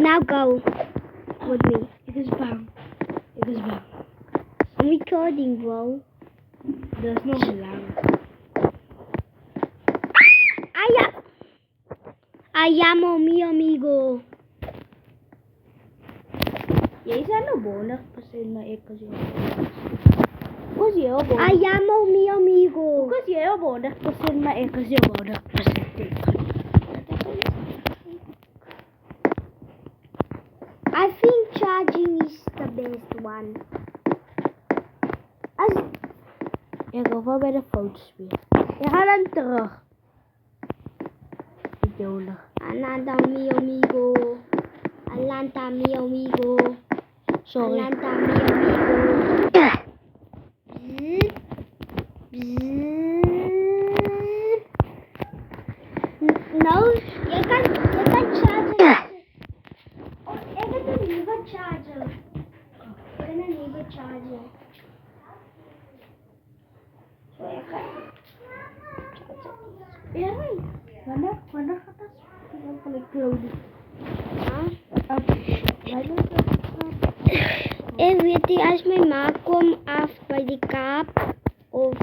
now go with me. Ik is bang. Ik is bang. I'm recording, bro. Dat is nog lang. I amo mi amigo. Jij zijn nog bonus, precies, maar ik was heel bonus. I amo mi amigo. Ik was heel bonus, precies, maar ik was heel bonus, precies. I think charging is the best one. Ik ga wel bij de foto's weer. Ik ga dan terug. Idiolen. Alanta mi amigo. Alanta mi amigo. Sorry. Alanta mi amigo. No, je kan chargen. Oh, ik heb een nieuwe charger. Ik heb een nieuwe charger. Zo, ik ga chargen. Wanneer gaat dat? Dan kan ik clouden. Ik weet niet, als mijn ma komt af bij de kaap of